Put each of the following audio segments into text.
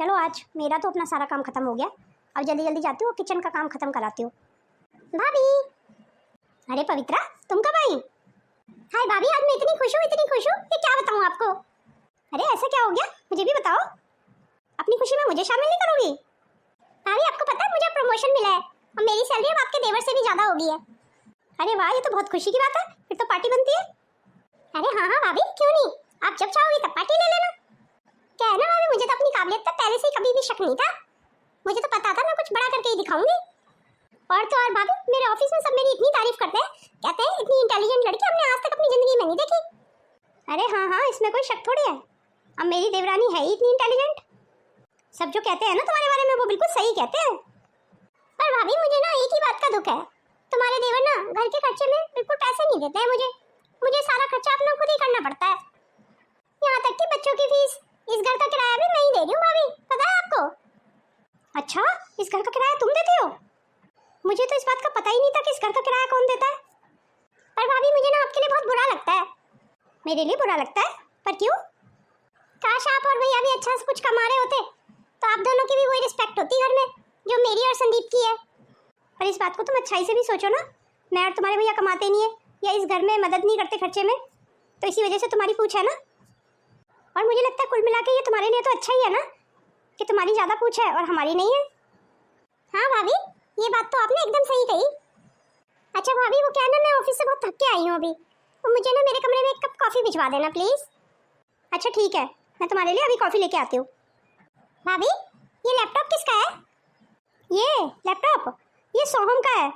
चलो आज मेरा तो अपना सारा काम खत्म हो गया। अब जल्दी जल्दी जाती हूँ, किचन का काम खत्म कराती हूँ। भाभी, अरे पवित्रा तुम कब आई? हाय भाभी, आज मैं इतनी खुश हूँ कि क्या बताऊँ आपको। अरे ऐसा क्या हो गया, मुझे भी बताओ। अपनी खुशी में मुझे शामिल नहीं करोगी? भाभी आपको पता है मुझे प्रमोशन मिला है और मेरी सैलरी अब आपके देवर से भी ज्यादा होगी है। अरे वाह, ये तो बहुत खुशी की बात है, फिर तो पार्टी बनती है। अरे हाँ हाँ भाभी, क्यों नहीं, आप जब चाहोगी तब पार्टी ले लेना। क्या है ना भाभी, मुझे तो अपनी काबिलियत पर पहले से ही कभी भी शक नहीं था। मुझे तो पता था मैं कुछ बड़ा करके ही दिखाऊंगी। और तो और भाभी, मेरे ऑफिस में सब मेरी इतनी तारीफ करते हैं, कहते हैं इतनी इंटेलिजेंट लड़की हमने आज तक अपनी जिंदगी में नहीं देखी। अरे हाँ हाँ, इसमें कोई शक थोड़ी है, अब मेरी देवरानी है ही इतनी इंटेलिजेंट। सब जो कहते हैं ना तुम्हारे बारे में वो बिल्कुल सही कहते हैं। पर भाभी मुझे ना एक ही बात का दुख है, तुम्हारे देवर ना घर के खर्चे में बिल्कुल पैसे नहीं देते हैं मुझे सारा खर्चा अपना खुद ही करना पड़ता है। यहाँ तक कि बच्चों की फीस, इस घर का किराया भी मैं ही दे रही हूँ भाभी, पता है आपको? अच्छा, इस घर का किराया तुम देती हो? मुझे तो इस बात का पता ही नहीं था कि इस घर का किराया कौन देता है। पर भाभी मुझे ना आपके लिए बहुत बुरा लगता है। मेरे लिए बुरा लगता है? पर क्यों? काश आप और भैया भी अच्छा से कुछ कमा रहे होते तो आप दोनों की भी वही रिस्पेक्ट होती घर में जो मेरी और संदीप की है। पर इस बात को तुम अच्छाई से भी सोचो ना, मैं और तुम्हारे भैया कमाते नहीं है या इस घर में मदद नहीं करते खर्चे में, तो इसी वजह से तुम्हारी पूछ है ना। और मुझे लगता है कुल मिला के ये तुम्हारे लिए तो अच्छा ही है ना कि तुम्हारी ज़्यादा पूछ है और हमारी नहीं है। हाँ भाभी, ये बात तो आपने एकदम सही कही। अच्छा भाभी, वो क्या ना, मैं ऑफिस से बहुत थक के आई हूँ अभी, तो मुझे ना मेरे कमरे में एक कप कॉफ़ी भिजवा देना प्लीज़। अच्छा ठीक है, मैं तुम्हारे लिए अभी कॉफ़ी लेके आती हूँ। भाभी, ये लैपटॉप किसका है? ये लैपटॉप ये सोहम का है।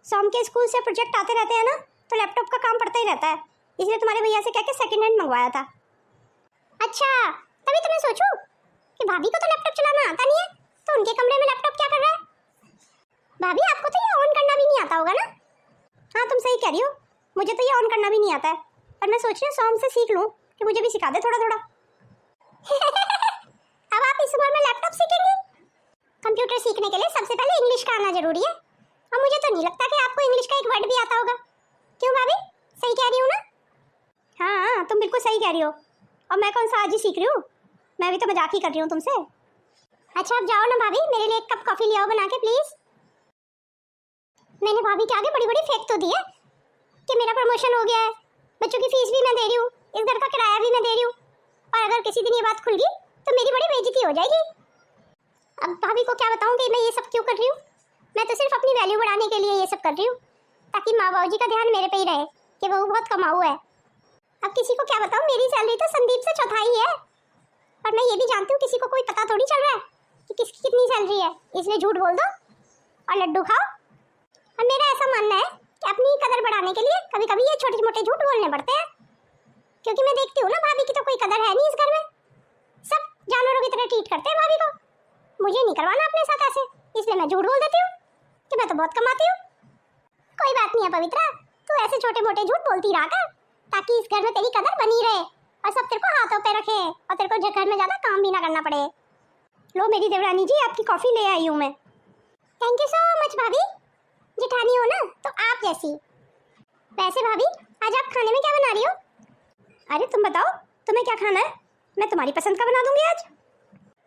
सोहम के स्कूल से प्रोजेक्ट आते रहते हैं ना, तो लैपटॉप का काम पड़ता ही रहता है, इसलिए तुम्हारे भैया से कह के सेकेंड हैंड मंगवाया था। अच्छा, तभी तो मैं सोचूं कि भाभी को तो लैपटॉप चलाना आता नहीं है, तो उनके कमरे में लैपटॉप क्या कर रहा है? भाभी आपको तो ये ऑन करना भी नहीं आता होगा ना? हाँ तुम सही कह रही हो, मुझे तो ये ऑन करना भी नहीं आता है, पर मैं सोच रही हूँ सोहम से सीख लूँ कि मुझे भी सिखा दे थोड़ा थोड़ा। अब आप इस उम्र में लैपटॉप सीखेंगे? कंप्यूटर सीखने के लिए सबसे पहले इंग्लिश का आना जरूरी है, और मुझे तो नहीं लगता कि आपको इंग्लिश का एक वर्ड भी आता होगा। क्यों भाभी, सही कह रही हूँ ना? हाँ हाँ, तुम बिल्कुल सही कह रही हो, और मैं कौन सा आज ही सीख रही हूँ, मैं भी तो मजाक ही कर रही हूँ तुमसे। अच्छा अब जाओ ना भाभी, मेरे लिए एक कप कॉफ़ी ले आओ बना के प्लीज़। मैंने भाभी के आगे बड़ी बड़ी फेंक तो दी है कि मेरा प्रमोशन हो गया है, बच्चों की फीस भी मैं दे रही हूँ, इस घर का किराया भी मैं दे रही हूँ, और अगर किसी दिन ये बात खुल गई तो मेरी बड़ी बेइज्जती हो जाएगी। अब भाभी को क्या बताऊँ कि मैं ये सब क्यों कर रही हूँ? मैं तो सिर्फ अपनी वैल्यू बढ़ाने के लिए ये सब कर रही हूँ, ताकि माँ बाबू जी का ध्यान मेरे पे ही रहे कि वो बहुत कमाऊ है। अब किसी को क्या बताऊँ, मेरी सैलरी तो संदीप से चौथाई है, और मैं ये भी जानती हूँ किसी को कोई पता थोड़ी चल रहा है कि किसकी कितनी सैलरी है, इसलिए झूठ बोल दो और लड्डू खाओ। और मेरा ऐसा मानना है कि अपनी कदर बढ़ाने के लिए कभी कभी ये छोटे मोटे झूठ बोलने पड़ते हैं, क्योंकि मैं देखती हूँ ना भाभी की तो कोई कदर है नहीं इस घर में, सब जानवरों की तरह ट्रीट करते हैं भाभी को। मुझे नहीं करवाना अपने साथ ऐसे, इसलिए मैं झूठ बोल देती हूँ कि मैं तो बहुत कमाती हूँ। कोई बात नहीं है पवित्रा, तू ऐसे छोटे मोटे झूठ बोलती रहा कर, ताकि इस घर में तेरी कदर बनी रहे और सब तेरे को हाथों पे रखे और तेरे को घर में ज़्यादा काम भी ना करना पड़े। लो मेरी देवरानी जी, आपकी कॉफ़ी ले आई हूँ मैं। थैंक यू सो मच भाभी, जिठानी हो ना तो आप जैसी। वैसे भाभी, आज आप खाने में क्या बना रही हो? अरे तुम बताओ, तुम्हें क्या खाना है, मैं तुम्हारी पसंद का बना दूंगी आज।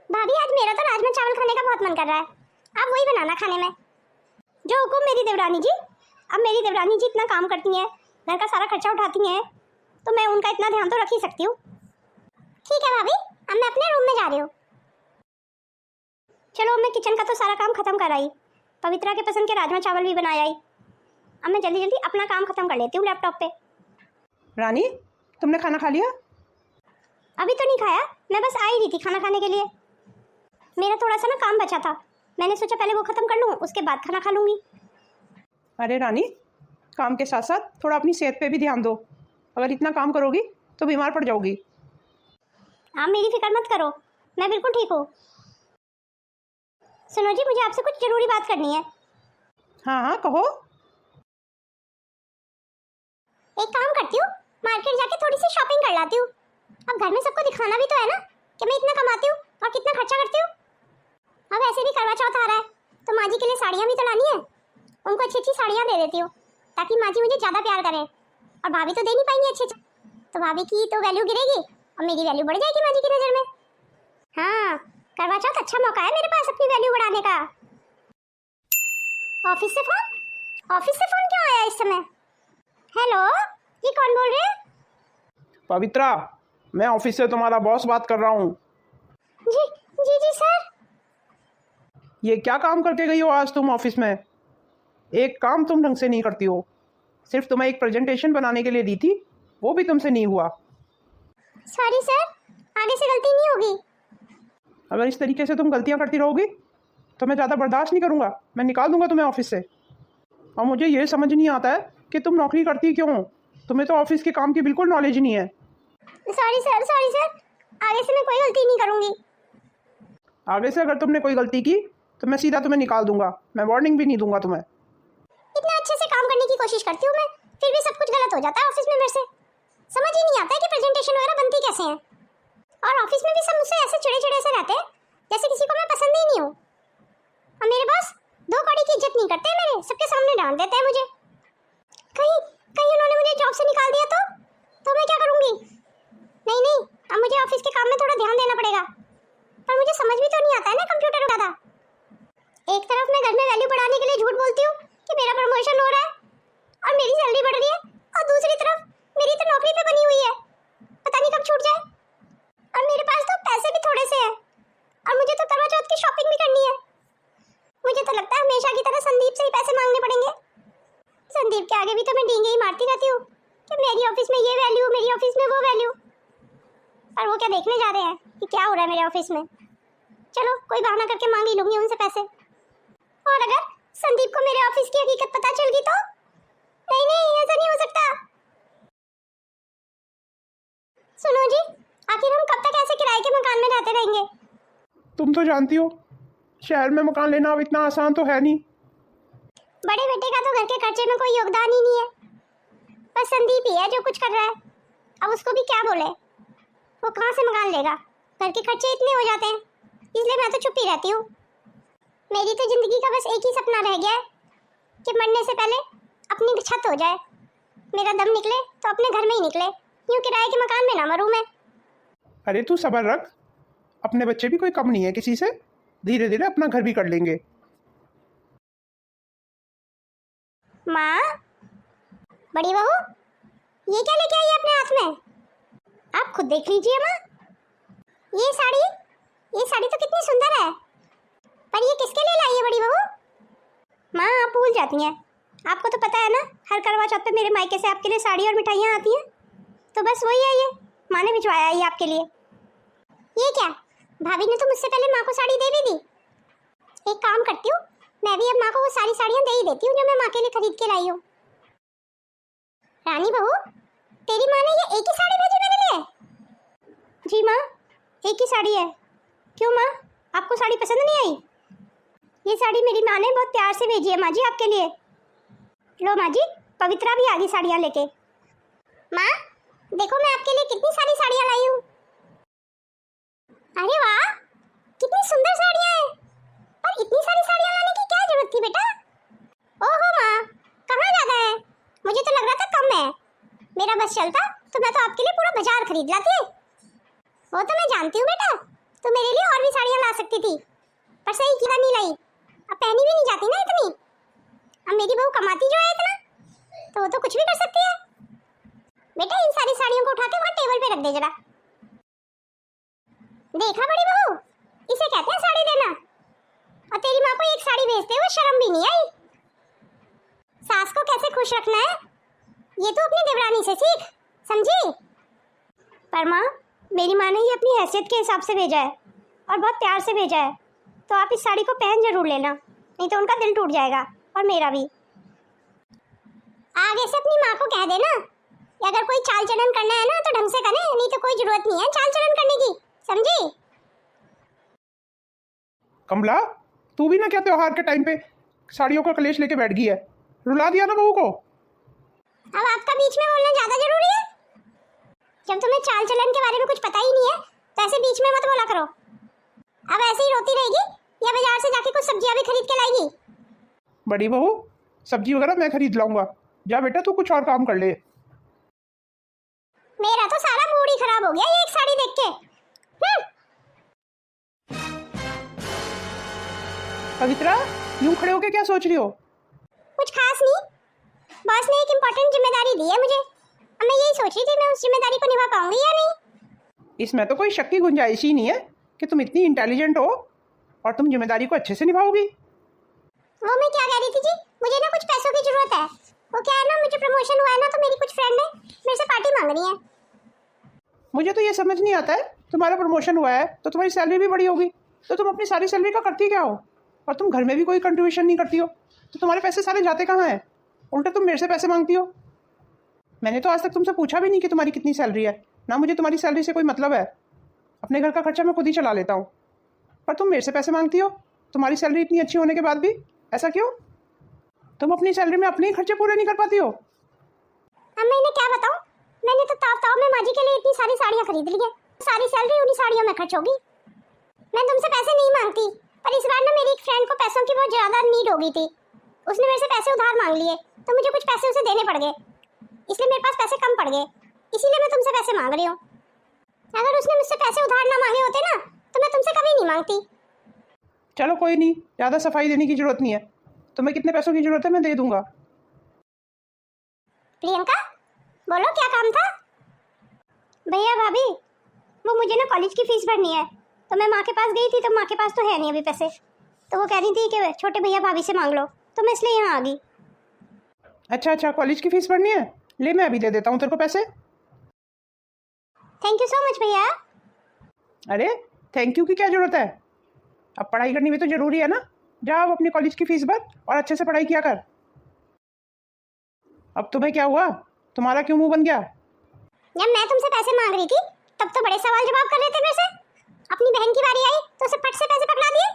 भाभी आज मेरा तो राजमा चावल खाने का बहुत मन कर रहा है, आप वही बनाना खाने में। जो हुकुम मेरी देवरानी जी। अब मेरी देवरानी जी इतना काम करती हैं, घर का सारा खर्चा उठाती हैं, तो मैं उनका इतना ध्यान तो रख ही सकती हूँ। ठीक है भाभी, अब मैं अपने रूम में जा रही हूँ। चलो मैं किचन का तो सारा काम खत्म कर आई, पवित्रा के पसंद के राजमा चावल भी बनाया आई, अब मैं जल्दी जल्दी अपना काम खत्म कर लेती हूँ लैपटॉप पे। रानी, तुमने खाना खा लिया? अभी तो नहीं खाया, मैं बस आई रही थी खाना खाने के लिए। मेरा थोड़ा सा ना काम बचा था, मैंने सोचा पहले वो खत्म कर लूँ, उसके बाद खाना खा लूँगी। अरे रानी, काम के साथ साथ थोड़ा अपनी सेहत पे भी ध्यान दो, अगर इतना काम करोगी तो बीमार पड़ जाओगी। आप मेरी फिक्र मत करो, मैं बिल्कुल ठीक हूँ। सुनो जी, मुझे आपसे कुछ जरूरी बात करनी है। हाँ हाँ कहो। एक काम करती हूँ, मार्केट जाके थोड़ी सी शॉपिंग कर लाती हूँ। अब घर में सबको दिखाना भी तो है ना कि मैं इतना कमाती हूँ और कितना खर्चा करती हूँ। अब ऐसे भी करवा चौथ आ रहा है, तो माँ जी के लिए साड़ियाँ भी तो लानी है, उनको अच्छी अच्छी साड़ियाँ दे देती हूँ ताकि माँ जी मुझे ज़्यादा प्यार करें, और भाभी तो दे नहीं पाएंगी अच्छे, तो भाभी की तो वैल्यू गिरेगी और मेरी वैल्यू बढ़ जाएगी माँ जी की नज़र में। हाँ, करवा चौथ अच्छा मौका है मेरे पास अपनी वैल्यू बढ़ाने का। ऑफिस से फोन क्यों आया इस समय? हेलो, ये कौन बोल रहे हैं? पवित्रा, मैं ऑफिस से तुम्हारा बॉस बात कर रहा हूँ। जी जी जी सर। ये क्या काम करके गई हो आज तुम ऑफिस में? एक काम तुम ढंग से नहीं करती हो। सिर्फ तुम्हें एक प्रेजेंटेशन बनाने के लिए दी थी, वो भी तुमसे नहीं हुआ। सॉरी सर, आगे से गलती नहीं होगी। अगर इस तरीके से तुम गलतियाँ करती रहोगी तो मैं ज़्यादा बर्दाश्त नहीं करूँगा, मैं निकाल दूंगा तुम्हें ऑफिस से। और मुझे ये समझ नहीं आता है कि तुम नौकरी करती क्यों हो। तुम्हें तो ऑफिस के काम की बिल्कुल नॉलेज नहीं है। सॉरी सर, आगे से मैं कोई गलती नहीं करूँगी। आगे से अगर तुमने कोई गलती की तो मैं सीधा तुम्हें निकाल दूंगा, मैं वार्निंग भी नहीं दूंगा तुम्हें। इतना अच्छे से काम करने की कोशिश करती हूँ मैं, फिर भी सब कुछ गलत हो जाता है ऑफिस में मेरे से। समझ ही नहीं आता है कि प्रेजेंटेशन वगैरह बनती कैसे हैं। और ऑफिस में भी सब मुझसे ऐसे चिड़े से रहते हैं जैसे किसी को मैं पसंद ही नहीं हूँ। और मेरे बॉस 2 कौड़ी की इज्जत नहीं करते, मेरे सबके सामने डांट देते हैं मुझे। कहीं उन्होंने मुझे जॉब से निकाल दिया तो मैं क्या करूँगी? नहीं, अब मुझे ऑफिस के काम में थोड़ा ध्यान देना पड़ेगा। पर मुझे समझ भी तो नहीं आता है ना कंप्यूटर वगैरह। एक तरफ मैं घर में वैल्यू बढ़ाने के लिए झूठ बोलती हूँ कि मेरा प्रमोशन हो रहा है और मेरी सैलरी बढ़ रही है, और दूसरी तरफ मेरी तो नौकरी पे बनी हुई है, पता नहीं कब छूट जाए। और मेरे पास तो पैसे भी थोड़े से हैं और मुझे तो करवा चौथ की शॉपिंग भी करनी है। मुझे तो लगता है हमेशा की तरह संदीप से ही पैसे मांगने पड़ेंगे। संदीप के आगे भी तो मैं डींगे ही मारती रहती हूँ कि मेरी ऑफिस में ये वैल्यू, मेरी ऑफिस में वो वैल्यू। पर वो क्या देखने जा रहे हैं कि क्या हो रहा है मेरे ऑफिस में। चलो कोई बहाना करके मांग ही लूंगी उनसे पैसे। और अगर संदीप को मेरे ऑफिस की हकीकत पता चल गई तो? नहीं, ऐसा नहीं हो सकता। सुनो जी, आखिर हम कब तक ऐसे किराए के मकान में रहते रहेंगे? तुम तो जानती हो शहर में मकान लेना अब इतना आसान तो है नहीं। बड़े बेटे का तो घर के खर्चे में कोई योगदान ही नहीं है, बस संदीप ही है जो कुछ कर रहा है। अब उसको भी क्या बोले, वो कहाँ से मकान लेगा? घर के खर्चे इतने हो जाते हैं, इसलिए मैं तो चुप ही रहती हूँ। मेरी तो जिंदगी का बस एक ही सपना रह गया है कि मरने से पहले अपनी छत हो जाए, मेरा दम निकले तो अपने घर में ही निकले, यूँ किराए के मकान में ना मरूं मैं। अरे तू सब्र रख, अपने बच्चे भी कोई कम नहीं है किसी से, धीरे धीरे अपना घर भी कर लेंगे। माँ, बड़ी बहू, ये क्या लेके आई है अपने हाथ में? आप खुद देख लीजिए माँ, ये साड़ी तो कितनी सुंदर है, पर ये किसके लिए लाई है बड़ी बहू? माँ, आप भूल जाती हैं, आपको तो पता है ना हर करवा चौथ पे मेरे मायके से आपके लिए साड़ी और मिठाइयाँ आती हैं, तो बस वही है, ये माँ ने भिजवाया है ये आपके लिए। ये क्या, भाभी ने तो मुझसे पहले माँ को साड़ी दे भी दी। एक काम करती हूँ, मैं भी अब माँ को वो सारी साड़ियाँ दे ही देती हूँ जो मैं माँ के लिए खरीद के लाई हूँ। रानी बहू, तेरी माँ ने ये एक ही साड़ी भेजी मेरे लिए? जी माँ, एक ही साड़ी है। क्यों माँ, आपको साड़ी पसंद नहीं आई? ये साड़ी मेरी माँ ने बहुत प्यार से भेजी है माँ जी आपके लिए। लो माँ जी, पवित्रा भी आ गई साड़ियाँ लेके। माँ देखो मैं आपके लिए कितनी सारी साड़ियाँ लाई हूँ। अरे वाह, कितनी सुंदर साड़ियाँ हैं, पर इतनी सारी साड़ियाँ लाने की क्या जरूरत थी बेटा? ओहो माँ, कहाँ ज़्यादा है, मुझे तो लग रहा था कम है। मेरा बस चलता तो मैं तो आपके लिए पूरा बाजार खरीद लाती। वो तो मैं जानती हूँ बेटा, तो मेरे लिए और भी साड़ियाँ ला सकती थी, पर सही किया नहीं लाई, अब पहनी भी नहीं जाती ना इतनी। अब मेरी बहू कमाती जो है इतना, तो वो तो कुछ भी कर सकती है। बेटा इन सारी साड़ियों को उठा के वहाँ टेबल पे रख दे जरा। देखा बड़ी बहू, इसे कहते हैं साड़ी देना। और तेरी माँ को एक साड़ी भेजते हुए शर्म भी नहीं आई। सास को कैसे खुश रखना है ये तो अपनी देवरानी से सीख, समझी? पर माँ, मेरी माँ ने ये अपनी हैसियत के हिसाब से भेजा है और बहुत प्यार से भेजा है, तो आप इस साड़ी को पहन जरूर लेना, नहीं तो उनका दिल टूट जाएगा और मेरा भी। आगे से अपनी माँ को कह देना कि अगर कोई चाल चलन करना है ना तो ढंग से करे, नहीं तो कोई जरूरत नहीं है चाल चलन करने की, समझी? कमला, तू भी ना क्या त्योहार के टाइम पे साड़ियों का कलेश लेके बैठ गई है, रुला दिया ना बहू को। अब आपका बीच में बोलना ज्यादा जरूरी है? जब तुम्हें चाल चलन के बारे में कुछ पता ही नहीं है तो ऐसे बीच में मत बोला करो। अब ऐसे ही रोती रहेगी या बाजार से जाके कुछ सब्जियां भी खरीद के लाएगी? बड़ी बहू, सब्जी वगैरह मैं खरीद लाऊंगा, जा बेटा तू कुछ और काम कर ले। मेरा तो सारा मूड ही खराब हो गया ये एक साड़ी देख के। पवित्रा, यूं खड़े होके क्या सोच रही हो? कुछ खास नहीं, बॉस ने एक इम्पोर्टेंट जिम्मेदारी दी है मुझे। अब मैं यही सोच रही थी मैं उस जिम्मेदारी को निभा पाऊंगी या नहीं। इसमें तो कोई शक की गुंजाइश ही नहीं है कि तुम इतनी इंटेलिजेंट हो और तुम जिम्मेदारी को अच्छे से निभाओगी। वो मैं क्या कह रही थी जी, मुझे ना कुछ पैसों की जरूरत है। वो क्या है ना, मुझे प्रमोशन हुआ है ना, तो मेरी कुछ फ्रेंड है मेरे से पार्टी मांग रही है। मुझे तो ये समझ नहीं आता है, तुम्हारा प्रमोशन हुआ है तो तुम्हारी सैलरी भी बढ़ी होगी, तो तुम अपनी सारी सैलरी का करती क्या हो? और तुम घर में भी कोई कंट्रीब्यूशन नहीं करती हो, तो तुम्हारे पैसे सारे जाते कहाँ हैं? उल्टा तुम मेरे से पैसे मांगती हो। मैंने तो आज तक तुमसे पूछा भी नहीं कि तुम्हारी कितनी सैलरी है, ना मुझे तुम्हारी सैलरी से कोई मतलब है। अपने घर का खर्चा मैं खुद ही चला लेता हूँ, पर तुम मेरे से पैसे मांगती हो, तुम्हारी सैलरी इतनी अच्छी होने के बाद भी। ऐसा क्यों? तुम अपनी सैलरी में अपने ही खर्चे पूरे नहीं कर पाती हो? अब मैं इन्हें क्या बताऊं, मैंने तो ताव में माँ जी के लिए इतनी सारी साड़ियाँ खरीद ली है, सारी सैलरी उन्हीं साड़ियों में खर्च होगी। मैं तुमसे पैसे नहीं मांगती, पर इस बार ना मेरी एक फ्रेंड को पैसों की बहुत ज़्यादा नीड हो गई थी। उसने मेरे से पैसे उधार मांग लिए, तो मुझे कुछ पैसे उसे देने पड़ गए, इसलिए मेरे पास पैसे कम पड़ गए, इसीलिए मैं तुमसे पैसे मांग रही हूँ। अगर उसने मुझसे पैसे उधार ना मांगे होते ना, तो मैं तुमसे कभी नहीं मांगती। चलो कोई नहीं, ज़्यादा सफाई देने की जरूरत नहीं है। तुम्हें कितने पैसों की जरूरत है मैं दे दूंगा। प्रियंका, बोलो क्या काम था? भैया भाभी, वो मुझे ना कॉलेज की फीस भरनी है, तो मैं माँ के पास गई थी, तो माँ के पास तो है नहीं अभी पैसे, तो वो कह रही थी कि छोटे भैया भाभी से मांग लो, तो मैं इसलिए यहाँ आ गई। अच्छा अच्छा, कॉलेज की फीस भरनी है, ले मैं अभी दे देता हूँ तेरे को पैसे। थैंक यू सो मच भैया। अरे थैंक यू की क्या जरूरत है, अब पढ़ाई करनी भी तो जरूरी है ना। जा अब अपनी कॉलेज की फीस भर और अच्छे से पढ़ाई किया कर। अब तुम्हें क्या हुआ, तुम्हारा क्यों मुंह बन गया? जब मैं तुमसे पैसे मांग रही थी तब तो बड़े सवाल जवाब कर रहे थे मेरे से, अपनी बहन की बारी आई तो उसे फट से पैसे पकड़ा दिए,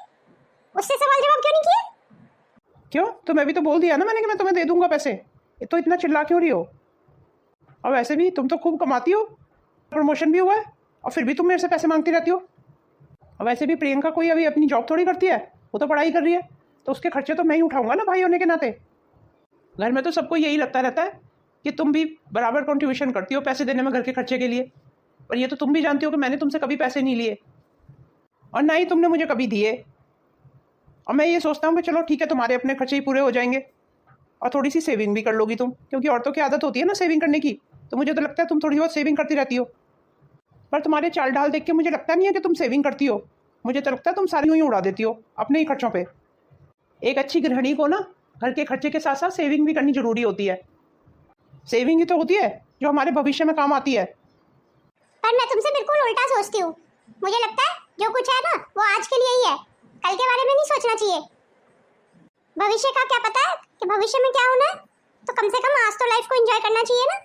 उससे सवाल जवाब क्यों नहीं किए? क्यों, तुम्हें भी तो बोल दिया ना मैंने कि मैं तुम्हें दे दूंगा पैसे, ये तो इतना चिल्ला क्यों रही हो? और वैसे भी तुम तो खूब कमाती हो, प्रमोशन भी हुआ है, और फिर भी तुम मेरे से पैसे मांगती रहती हो। और वैसे भी प्रियंका कोई अभी अपनी जॉब थोड़ी करती है, वो तो पढ़ाई कर रही है, तो उसके खर्चे तो मैं ही उठाऊंगा ना भाई होने के नाते। घर में तो सबको यही लगता रहता है कि तुम भी बराबर कंट्रीब्यूशन करती हो पैसे देने में घर के खर्चे के लिए, पर ये तो तुम भी जानती हो कि मैंने तुमसे कभी पैसे नहीं लिए और ना ही तुमने मुझे कभी दिए। और मैं ये सोचता हूँ कि चलो ठीक है, तुम्हारे अपने खर्चे ही पूरे हो जाएंगे और थोड़ी सी सेविंग भी कर लोगी तुम, क्योंकि औरतों की आदत होती है ना सेविंग करने की, तो मुझे तो लगता है तुम थोड़ी बहुत सेविंग करती रहती हो। पर तुम्हारे चाल ढाल देख के मुझे लगता नहीं है कि तुम सेविंग करती हो, मुझे तो लगता है तुम सारी यूँ ही उड़ा देती हो अपने ही खर्चों पे। एक अच्छी गृहिणी को ना घर के खर्चे के साथ साथ सेविंग भी करनी जरूरी होती है। सेविंग ही तो होती है जो हमारे भविष्य में काम आती है। पर मैं तुमसे बिल्कुल उल्टा सोचती हूँ, मुझे लगता है जो कुछ है ना वो आज के लिए ही है, कल के बारे में नहीं सोचना चाहिए। भविष्य का क्या पता है कि भविष्य में क्या होना है, तो कम से कम आज तो लाइफ को एंजॉय करना चाहिए ना।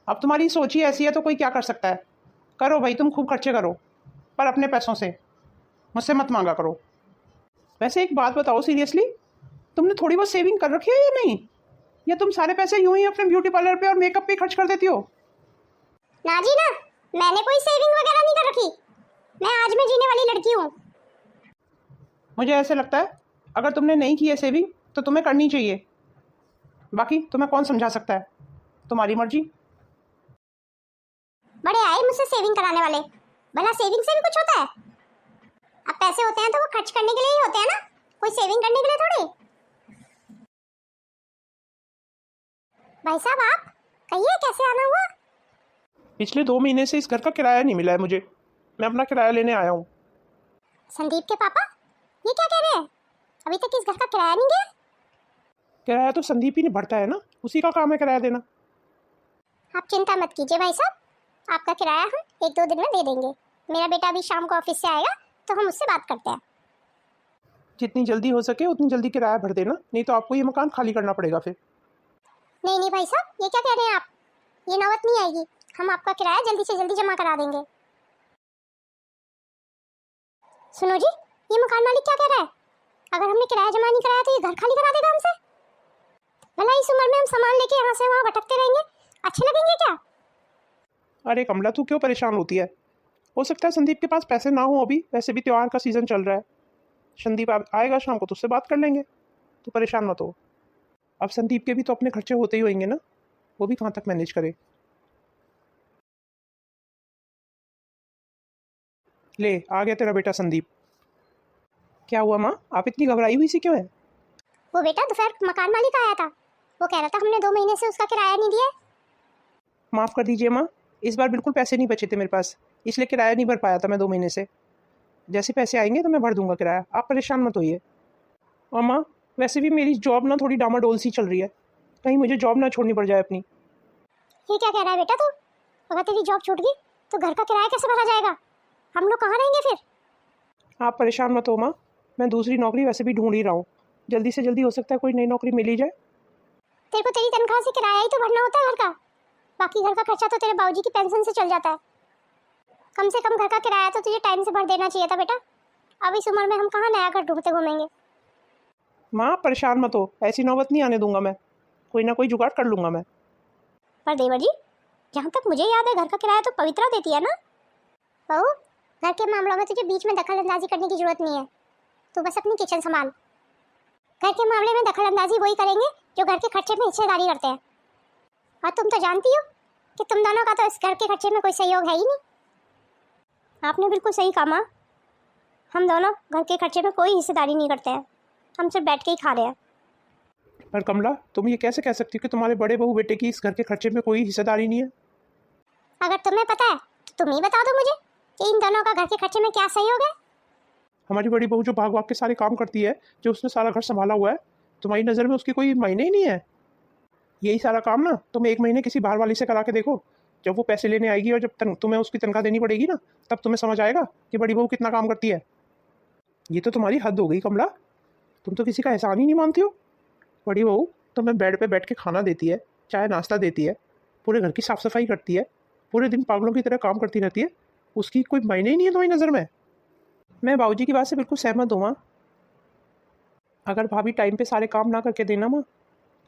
अब तुम्हारी सोच ही ऐसी है तो कोई क्या कर सकता है। करो भाई, तुम खूब खर्चे करो, पर अपने पैसों से, मुझसे मत मांगा करो। वैसे एक बात बताओ सीरियसली, तुमने थोड़ी बहुत सेविंग कर रखी है या नहीं, या तुम सारे पैसे यूं ही अपने ब्यूटी पार्लर पे और मेकअप पे खर्च कर देती हो? ना जी ना, मैंने कोई सेविंग वगैरह नहीं कर रखी, मैं आज में जीने वाली लड़की हूँ। मुझे ऐसे लगता है अगर तुमने नहीं की है सेविंग तो तुम्हें करनी चाहिए, बाकी तुम्हें कौन समझा सकता है, तुम्हारी मर्जी। बड़े आए मुझसे सेविंग कराने वाले, भला सेविंग से भी कुछ होता है? अब पैसे होते हैं तो वो खर्च करने के लिए ही होते हैं ना, कोई सेविंग करने के लिए थोड़ी। भाई साहब आप कहिए कैसे आना हुआ? पिछले 2 महीने से इस घर का किराया नहीं मिला है मुझे, मैं अपना किराया लेने आया हूँ। संदीप के पापा ये क्या कह रहे हैं, अभी तक इस घर का किराया नहीं गया? किराया तो संदीप ही ने भरता है ना, उसी का काम है किराया देना। आप चिंता मत कीजिए भाई साहब, आपका किराया हम 1-2 दिन में दे देंगे। मेरा बेटा अभी शाम को ऑफिस से आएगा तो हम उससे बात करते हैं। जितनी जल्दी हो सके उतनी जल्दी किराया भर देना, नहीं तो आपको ये मकान खाली करना पड़ेगा फिर। नहीं नहीं भाई साहब, ये क्या कह रहे हैं आप, ये नौबत नहीं आएगी, हम आपका किराया जल्दी से जल्दी जमा करा देंगे। सुनो जी, ये मकान मालिक क्या कह रहा है, अगर हमने किराया जमा नहीं कराया तो ये घर खाली करा देगा हमसे? भला इस उम्र में हम सामान लेके यहाँ से वहाँ भटकते रहेंगे, अच्छे लगेंगे क्या? अरे कमला, तू क्यों परेशान होती है? हो सकता है संदीप के पास पैसे ना हो अभी, वैसे भी त्योहार का सीज़न चल रहा है। संदीप आएगा शाम को तो उससे बात कर लेंगे, तू परेशान मत हो। अब संदीप के भी तो अपने खर्चे होते ही होंगे ना, वो भी कहाँ तक मैनेज करे। ले आ गया तेरा बेटा संदीप। क्या हुआ माँ, आप इतनी घबराई हुई सी क्यों है? वो बेटा दोपहर मकान मालिक आया था, वो कह रहा था हमने 2 महीने से उसका किराया नहीं दिया है। माफ़ कर दीजिए माँ, इस बार बिल्कुल पैसे नहीं बचे थे मेरे पास, इसलिए किराया नहीं भर पाया था मैं 2 महीने से। जैसे पैसे आएंगे तो मैं भर दूंगा किराया, आप परेशान मत होइए। और माँ, वैसे भी मेरी जॉब ना थोड़ी डामाडोल सी चल रही है, कहीं मुझे जॉब ना छोड़नी पड़ जाए अपनी। ये क्या कह रहा है बेटा तू? अगर तेरी जॉब छूट गई तो घर का किराया कैसे भरा जाएगा? हम लोग कहाँ रहेंगे फिर? आप परेशान मत हो माँ, मैं दूसरी नौकरी वैसे भी ढूंढ ही रहा हूँ, जल्दी से जल्दी हो सकता है कोई नई नौकरी मिल ही जाए। तेरे को तेरी तनख्वाह से किराया ही तो भरना होता है घर का, बाकी घर का खर्चा तो तेरे बाबूजी की पेंशन से चल जाता है। कम से कम घर का किराया तो तुझे टाइम से भर देना चाहिए था बेटा। अब इस उम्र में हम कहाँ नया घर ढूंढते घूमेंगे। माँ परेशान मत हो, ऐसी नौबत नहीं आने दूंगा मैं, कोई ना कोई जुगाड़ कर लूँगा मैं। पर देवर जी, जहाँ तक मुझे याद है घर का किराया तो पवित्रा देती है ना? बहू, घर के मामलों में तुझे बीच में दखल अंदाजी करने की जरूरत नहीं है, तू बस अपनी किचन संभाल। घर के मामले में दखल अंदाजी वही करेंगे जो घर के खर्चे में हिस्सेदारी करते हैं, और तुम तो जानती हो कि तुम दोनों का तो इस घर के खर्चे में कोई सहयोग है ही नहीं। आपने बिल्कुल सही कहा माँ, हम दोनों घर के खर्चे में कोई हिस्सेदारी नहीं करते हैं, हम सिर्फ बैठ के ही खा रहे हैं। पर कमला, तुम ये कैसे कह सकती हो कि तुम्हारे बड़े बहू बेटे की इस घर के खर्चे में कोई हिस्सेदारी नहीं है? अगर तुम्हें पता है तो तुम ही बता दो मुझे कि इन दोनों का घर के खर्चे में क्या सहयोग है। हमारी बड़ी बहू जो भाग भाग के सारे काम करती है, जो उसने सारा घर संभाला हुआ है, तुम्हारी नज़र में उसकी कोई मायने ही नहीं है? यही सारा काम ना तुम 1 महीने किसी बाहर वाली से करा के देखो, जब वो पैसे लेने आएगी और जब तुम्हें उसकी तनख्वाह देनी पड़ेगी ना, तब तुम्हें समझ आएगा कि बड़ी बहू कितना काम करती है। ये तो तुम्हारी हद हो गई कमला, तुम तो किसी का एहसान ही नहीं मानती हो। बड़ी बहू तुम्हें बेड पे बैठ के खाना देती है, चाय नाश्ता देती है, पूरे घर की साफ सफाई करती है, पूरे दिन पागलों की तरह काम करती रहती है, उसकी कोई मायने ही नहीं है तुम्हारी नज़र में। मैं बाबूजी की बात से बिल्कुल सहमत हूँ माँ। अगर भाभी टाइम पे सारे काम ना करके देना माँ,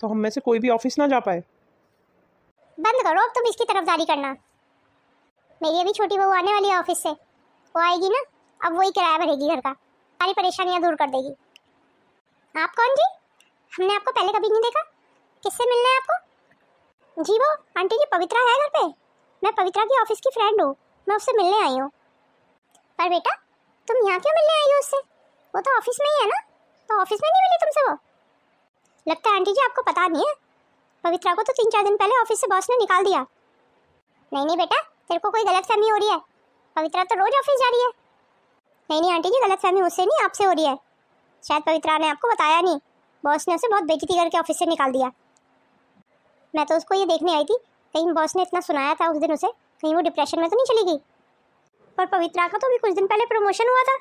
तो हम में से कोई भी ऑफिस ना जा पाए। बंद करो अब तुम इसकी तरफदारी करना। मेरी अभी छोटी बहू आने वाली है ऑफिस से, वो आएगी ना, अब वही किराया भरेगी घर का, सारी परेशानियां दूर कर देगी। आप कौन जी? हमने आपको पहले कभी नहीं देखा, किससे मिलना है आपको? जी वो आंटी जी पवित्रा है घर पे, मैं पवित्रा की ऑफिस की फ्रेंड हूँ, मैं उससे मिलने आई हूँ। पर बेटा तुम यहाँ क्यों मिलने आई हो उससे? वो तो ऑफिस में ही है ना, तो ऑफिस में नहीं मिली तुमसे वो? लगता है आंटी जी आपको पता नहीं है, पवित्रा को तो 3-4 दिन पहले ऑफिस से बॉस ने निकाल दिया। नहीं बेटा, तेरे को कोई गलतफहमी हो रही है, पवित्रा तो रोज ऑफिस जा रही है। नहीं आंटी जी, गलतफहमी मुझसे नहीं आपसे हो रही है, शायद पवित्रा ने आपको बताया नहीं, बॉस ने उसे बहुत बेइज्जती करके ऑफिस से निकाल दिया। मैं तो उसको ये देखने आई थी, कहीं बॉस ने इतना सुनाया था उस दिन उसे, कहीं वो डिप्रेशन में तो नहीं चली गई। पर पवित्रा का तो अभी कुछ दिन पहले प्रमोशन हुआ था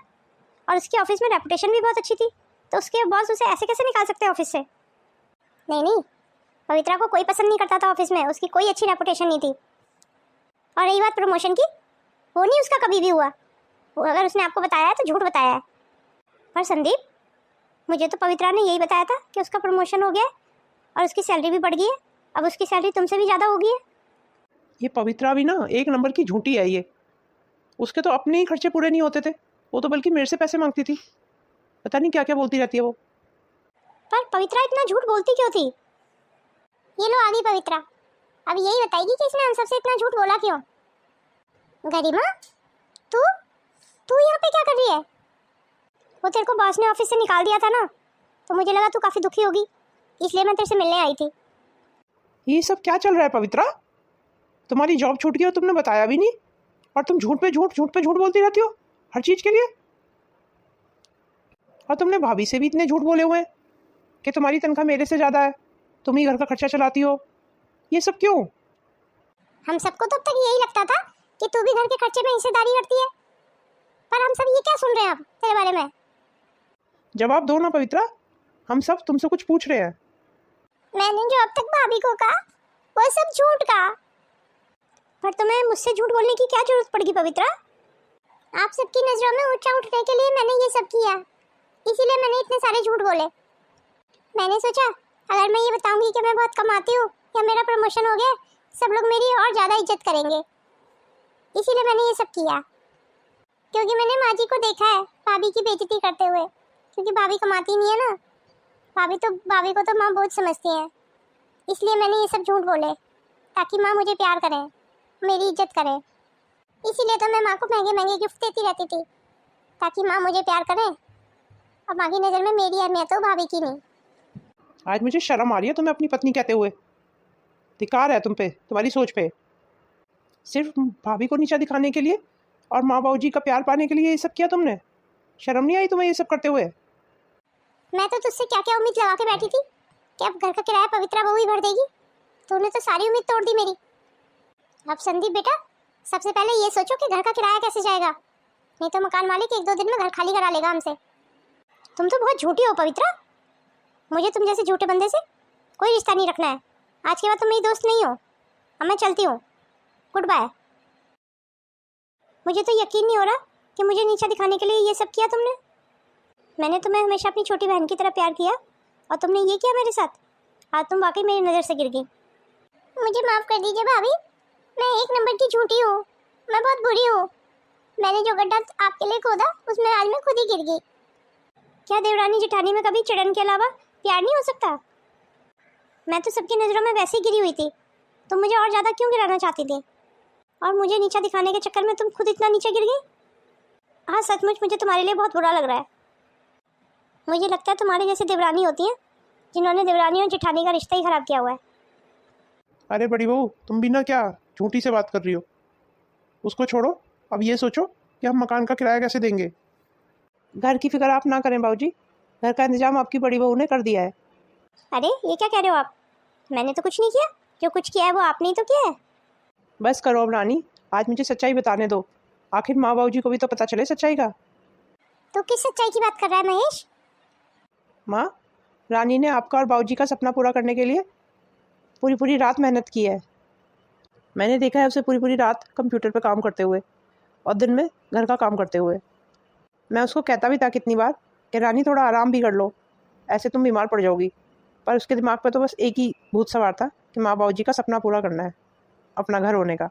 और उसकी ऑफिस में रेपुटेशन भी बहुत अच्छी थी, तो उसके बॉस उसे ऐसे कैसे निकाल सकते हैं ऑफिस से? नहीं, पवित्रा को कोई पसंद नहीं करता था ऑफिस में, उसकी कोई अच्छी रेपुटेशन नहीं थी। और रही बात प्रमोशन की, वो नहीं उसका कभी भी हुआ, वो अगर उसने आपको बताया है तो झूठ बताया है। पर संदीप, मुझे तो पवित्रा ने यही बताया था कि उसका प्रमोशन हो गया है और उसकी सैलरी भी बढ़ गई है, अब उसकी सैलरी तुमसे भी ज़्यादा हो गई है। ये पवित्रा भी ना एक नंबर की झूठी है ये, उसके तो अपने ही खर्चे पूरे नहीं होते थे, वो तो बल्कि मेरे से पैसे मांगती थी, पता नहीं क्या क्या बोलती रहती है वो। पर पवित्रा इतना झूठ बोलती क्यों थी? ये लो आ गई पवित्रा, अब यही बताएगी कि इसने हम सबसे इतना झूठ बोला क्यों। गरिमा, तू तू यहाँ पे क्या कर रही है? वो तेरे को बॉस ने ऑफिस से निकाल दिया था ना, तो मुझे लगा तू काफी दुखी होगी, इसलिए मैं तेरे से मिलने आई थी। ये सब क्या चल रहा है पवित्रा? तुम्हारी जॉब छूट गई और तुमने बताया भी नहीं, और तुम झूठ पे झूठ बोलती रहती हो हर चीज़ के लिए। और तुमने भाभी से भी इतने झूठ बोले हुए हैं कि तुम्हारी तनख्वाह मेरे से ज़्यादा है, तुम ही घर का खर्चा चलाती हो, ये सब क्यों? हम सबको तो अब तक यही लगता था कि तू भी घर के खर्चे में हिस्सेदारी करती है, पर हम सब ये क्या सुन रहे हैं अब तेरे बारे में? जवाब दो ना पवित्रा, हम सब तुमसे कुछ पूछ रहे हैं। मैंने जो अब तक भाभी को कहा वो सब झूठ कहा। पर तुम्हें मुझसे झूठ बोलने की क्या जरूरत पड़ेगी पवित्रा? आप सबकी नजरों में ऊंचा उठने के लिए मैंने ये सब किया, इसीलिए मैंने इतने सारे झूठ बोले। मैंने सोचा अगर मैं ये बताऊंगी कि मैं बहुत कमाती हूँ या मेरा प्रमोशन हो गया, सब लोग मेरी और ज़्यादा इज्जत करेंगे, इसीलिए मैंने ये सब किया। क्योंकि मैंने माँ जी को देखा है भाभी की बेइज्जती करते हुए, क्योंकि भाभी कमाती नहीं है ना, भाभी को तो माँ बहुत समझती हैं, इसलिए मैंने ये सब झूठ बोले ताकि माँ मुझे प्यार करें, मेरी इज्जत करें। इसीलिए तो मैं माँ को महंगे महंगे गिफ्ट देती रहती थी ताकि माँ मुझे प्यार करें अब माँ की नज़र में मेरी अहमियत है, भाभी की नहीं। आज मुझे शर्म आ रही है तुम्हें अपनी पत्नी कहते हुए। धिक्कार है तुम पे, तुम्हारी सोच पे। सिर्फ भाभी को नीचा दिखाने के लिए और माँ बाबू जी का प्यार पाने के लिए ये सब किया तुमने। शर्म नहीं आई तुम्हें ये सब करते हुए? मैं तो तुझसे क्या क्या उम्मीद लगा के बैठी थी कि अब घर का किराया पवित्रा बहू ही भर देगी। तूने तो सारी उम्मीद तोड़ दी मेरी। अब संदीप बेटा, सबसे पहले ये सोचो कि घर का किराया कैसे जाएगा, नहीं तो मकान मालिक 1-2 दिन में घर खाली करा लेगा हमसे। तुम तो बहुत झूठी हो पवित्रा। मुझे तुम जैसे झूठे बंदे से कोई रिश्ता नहीं रखना है। आज के बाद तुम मेरी दोस्त नहीं हो। अब मैं चलती हूँ, गुड बाय। मुझे तो यकीन नहीं हो रहा कि मुझे नीचा दिखाने के लिए ये सब किया तुमने। मैंने तुम्हें हमेशा अपनी छोटी बहन की तरह प्यार किया और तुमने ये किया मेरे साथ। आज तुम वाकई मेरी नज़र से गिर गई। मुझे माफ़ कर दीजिए भाभी, मैं 1 नंबर की झूठी हूँ। मैं बहुत बुरी हूँ। मैंने जो गड्ढा आपके लिए खोदा उसमें आज मैं खुद ही गिर गई। क्या देवरानी जेठानी में कभी चिड़न के अलावा प्यार नहीं हो सकता? मैं तो सबकी नज़रों में वैसे ही गिरी हुई थी। तुम मुझे और ज़्यादा क्यों गिराना चाहती थी? और मुझे नीचा दिखाने के चक्कर में तुम खुद इतना नीचे गिर गई। हाँ, सचमुच मुझे तुम्हारे लिए बहुत बुरा लग रहा है। मुझे लगता है तुम्हारे जैसी देवरानी होती हैं जिन्होंने देवरानी और जेठानी का रिश्ता ही खराब किया हुआ है। अरे बड़ी बहू, तुम भी ना क्या झूठी से बात कर रही हो। उसको छोड़ो, अब ये सोचो कि हम मकान का किराया कैसे देंगे। घर की फिक्र आप ना करें बाबूजी, घर का इंतजाम आपकी बड़ी बहू ने कर दिया है। अरे ये क्या कह रहे हो आप? मैंने तो कुछ नहीं किया। जो कुछ किया है वो आपने ही तो किया है। बस करो अब रानी, आज मुझे सच्चाई बताने दो। आखिर माँ बाबू जी को भी तो पता चले सच्चाई का। तो किस सच्चाई की बात कर रहा है महेश? माँ, रानी ने आपका और बाबूजी का सपना पूरा करने के लिए पूरी पूरी रात मेहनत की है। मैंने देखा है उसे पूरी पूरी रात कंप्यूटर पे काम करते हुए और दिन में घर का काम करते हुए। मैं उसको कहता भी था कितनी बार कि रानी थोड़ा आराम भी कर लो, ऐसे तुम बीमार पड़ जाओगी। पर उसके दिमाग पे तो बस एक ही भूत सवार था कि माँ बाबूजी का सपना पूरा करना है, अपना घर होने का।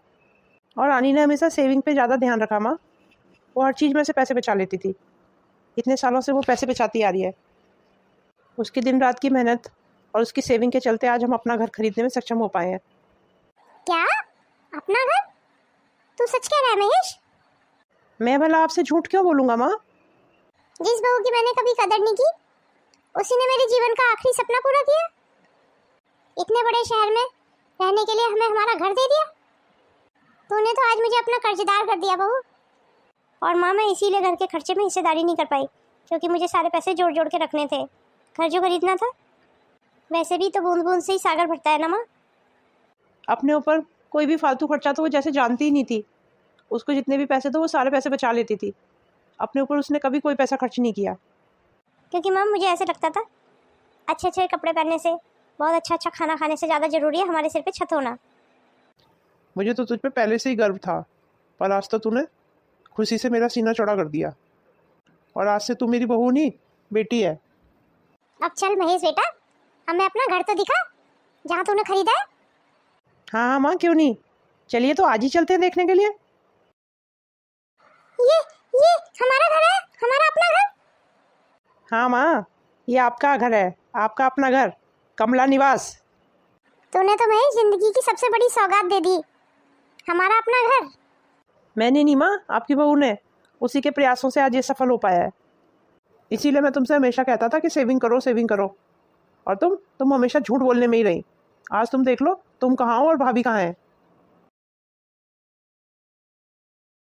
और रानी ने हमेशा सेविंग पे ज़्यादा ध्यान रखा माँ। वो हर चीज़ में से पैसे बचा लेती थी। इतने सालों से वो पैसे बचाती आ रही है। उसकी दिन रात की मेहनत और उसकी सेविंग के चलते आज हम अपना घर खरीदने में सक्षम हो पाए हैं। क्या? अपना घर? तू सच कह रहा है महेश? मैं भला आपसे झूठ क्यों बोलूँगा माँ? जिस बहू की मैंने कभी कदर नहीं की, उसी ने मेरे जीवन का आखिरी सपना पूरा किया। इतने बड़े शहर में रहने के लिए हमें हमारा घर दे दिया। तूने तो आज मुझे अपना कर्जदार कर दिया बहू। और माँ, मैं इसीलिए घर के खर्चे में हिस्सेदारी नहीं कर पाई, क्योंकि मुझे सारे पैसे जोड़ जोड़ के रखने थे। घर जो खरीदना था, वैसे भी तो बूंद बूंद से ही सागर भरता है ना माँ। अपने ऊपर कोई भी फालतू खर्चा तो वो जैसे जानती ही नहीं थी। उसको जितने भी पैसे थे वो सारे पैसे बचा लेती थी। अपने ऊपर उसने कभी कोई पैसा खर्च नहीं किया। क्योंकि माँ, मुझे ऐसे लगता था अच्छे अच्छे कपड़े पहनने से, बहुत अच्छा अच्छा खाना खाने से ज़्यादा ज़रूरी है हमारे सिर पे छत होना। मुझे तो तुझ पे पहले से ही गर्व था, पर आज तो तूने खुशी से मेरा सीना चौड़ा कर दिया। और आज से तू मेरी बहू नहीं, बेटी है। अब चल महेश बेटा, हमें अपना घर तो दिखा जहाँ तूने खरीदा है। हाँ हाँ माँ, क्यों नहीं, चलिए तो आज ही चलते हैं देखने के लिए। ये हमारा घर है, हमारा अपना घर। हाँ माँ, ये आपका घर है, आपका अपना घर, कमला निवास। तूने तो महेश जिंदगी की सबसे बड़ी सौगात दे दी, हमारा अपना घर। मैंने नहीं माँ, आपकी बहू ने। उसी के प्रयासों से आज ये सफल हो पाया है। इसीलिए मैं तुमसे हमेशा कहता था कि सेविंग करो सेविंग करो, और तुम हमेशा झूठ बोलने में ही रही। आज तुम देख लो तुम कहाँ हो और भाभी कहाँ है।